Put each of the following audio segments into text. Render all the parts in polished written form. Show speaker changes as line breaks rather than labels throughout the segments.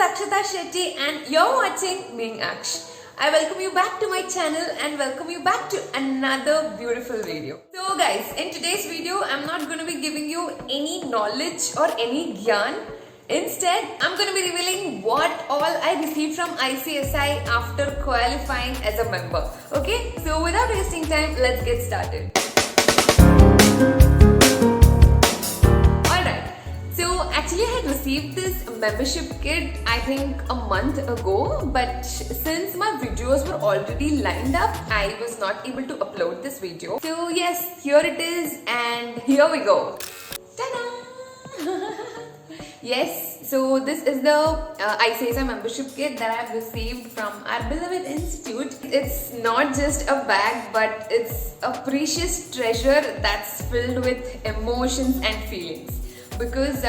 Akshata Shetty and you're watching Being Aksh. I welcome you back to my channel and welcome you back to another beautiful video. So guys, in today's video, I'm not going to be giving you any knowledge or any gyan. Instead, I'm going to be revealing what all I received from ICSI after qualifying as a member. Okay, so without wasting time, let's get started. Actually, I had received this membership kit I think a month ago, but since my videos were already lined up, I was not able to upload this video. So yes, here it is and here we go. Ta-da! Yes, so this is the ICSI membership kit that I have received from our beloved institute. It's not just a bag, but it's a precious treasure that's filled with emotions and feelings. Because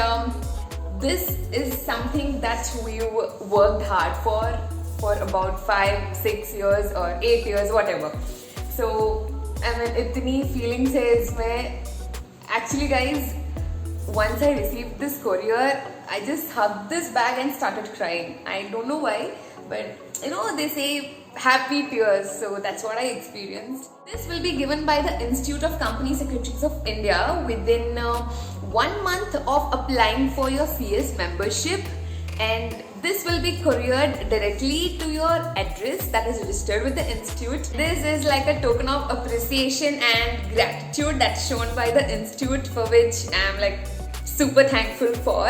this is something that we worked hard for about 5, 6 years or 8 years, whatever. So I mean, itni feelings hai isme. Actually guys, once I received this courier, I just hugged this bag and started crying. I don't know why, but you know, they say happy tears, so that's what I experienced. This will be given by the Institute of Company Secretaries of India within 1 month of applying for your CS membership, and this will be couriered directly to your address that is registered with the institute. This is like a token of appreciation and gratitude that's shown by the institute, for which I'm like super thankful for.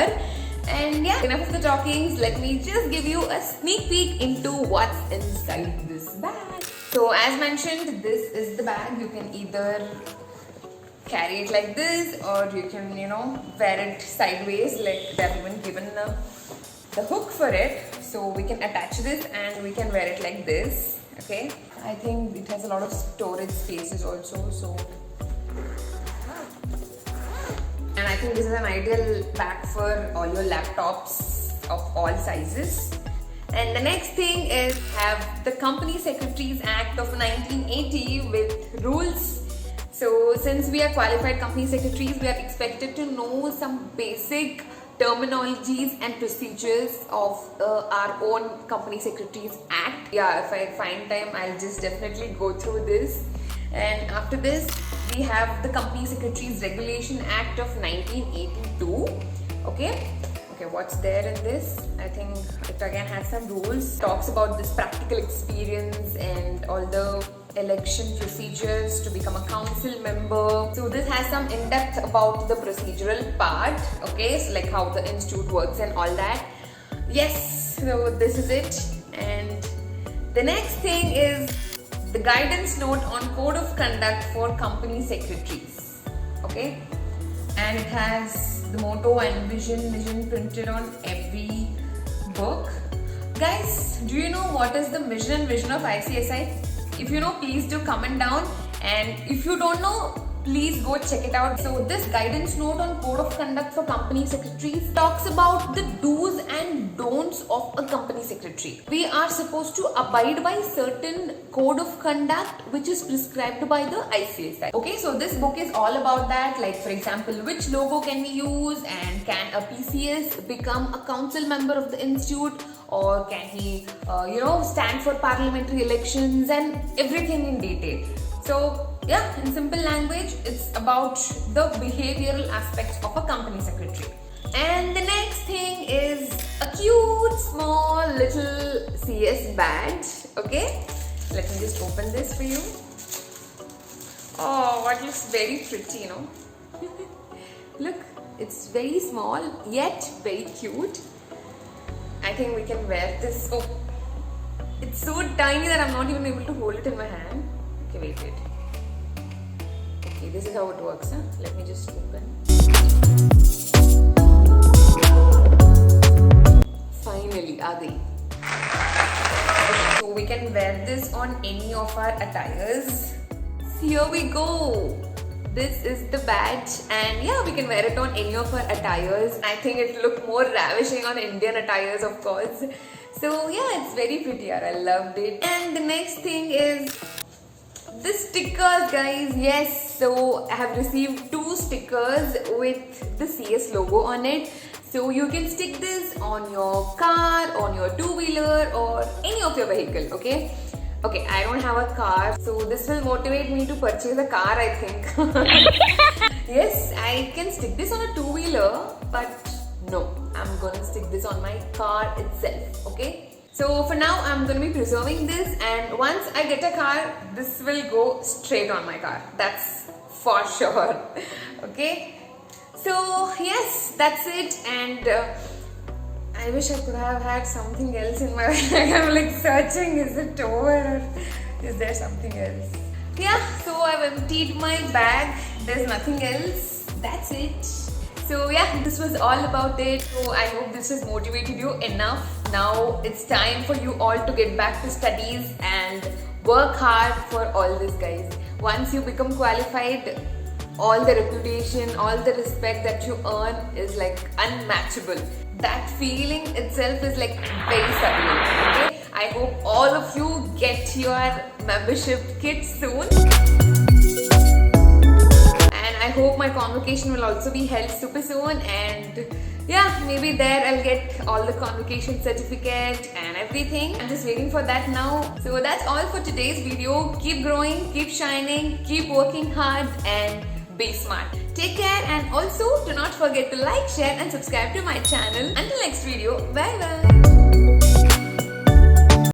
And yeah, enough of the talkings, let me just give you a sneak peek into what's inside this bag. So as mentioned, this is the bag. You can either carry it like this, or you can, you know, wear it sideways, like they've even given the hook for it. So we can attach this and we can wear it like this. Okay, I think it has a lot of storage spaces also, so. And I think this is an ideal bag for all your laptops of all sizes. And the next thing is have the Company Secretaries Act of 1980 with rules. So since we are qualified company secretaries, we are expected to know some basic terminologies and procedures of our own Company Secretaries Act. Yeah, if I find time, I'll just definitely go through this. And after this, we have the Company Secretaries Regulation Act of 1982. Okay, what's there in this? I think it again has some rules. Talks about this practical experience and all the election procedures to become a council member. So this has some in-depth about the procedural part. Okay, so like how the institute works and all that. Yes, so this is it. And the next thing is the guidance note on code of conduct for company secretaries. Okay, and it has the motto and vision printed on every book. Guys, do you know what is the mission and vision of ICSI? If you know, please do comment down, and if you don't know, please go check it out. So this guidance note on code of conduct for company secretaries talks about the do's and don'ts of a company secretary. We are supposed to abide by certain code of conduct which is prescribed by the ICSI. Okay, so this book is all about that. Like for example, which logo can we use, and can a PCS become a council member of the institute, or can he stand for parliamentary elections, and everything in detail. So yeah, in simple language, it's about the behavioral aspects of a company secretary. And the next thing is a cute small little CS badge. Okay, let me just open this for you. Oh, it looks very pretty, you know. Look, it's very small yet very cute. I think we can wear this. Oh, it's so tiny that I'm not even able to hold it in my hand. Okay, wait. Okay, this is how it works, huh? Let me just open. Finally, are they? Okay, so we can wear this on any of our attires. Here we go. This is the badge, and yeah, we can wear it on any of our attires. I think it looked more ravishing on Indian attires, of course. So yeah, it's very pretty. I loved it. And the next thing is the stickers, guys. Yes, so I have received 2 stickers with the CS logo on it. So you can stick this on your car, on your two-wheeler or any of your vehicle, okay? Okay, I don't have a car, so this will motivate me to purchase a car, I think. Yes, I can stick this on a two-wheeler, but no, I'm gonna stick this on my car itself, okay? So for now, I'm gonna be preserving this, and once I get a car, this will go straight on my car. That's for sure, okay? So yes, that's it, and I wish I could have had something else in my bag. I'm like searching, is it over or is there something else? Yeah, so I've emptied my bag. There's nothing else. That's it. So yeah, this was all about it. So I hope this has motivated you enough. Now it's time for you all to get back to studies and work hard for all this, guys. Once you become qualified, all the reputation, all the respect that you earn is like unmatchable. That feeling itself is like very subtle, okay? I hope all of you get your membership kit soon. And I hope my convocation will also be held super soon, and yeah, maybe there I'll get all the convocation certificate and everything. I'm just waiting for that now. So that's all for today's video. Keep growing, keep shining, keep working hard, and be smart. Take care, and also do not forget to like, share and subscribe to my channel. Until next video, bye bye.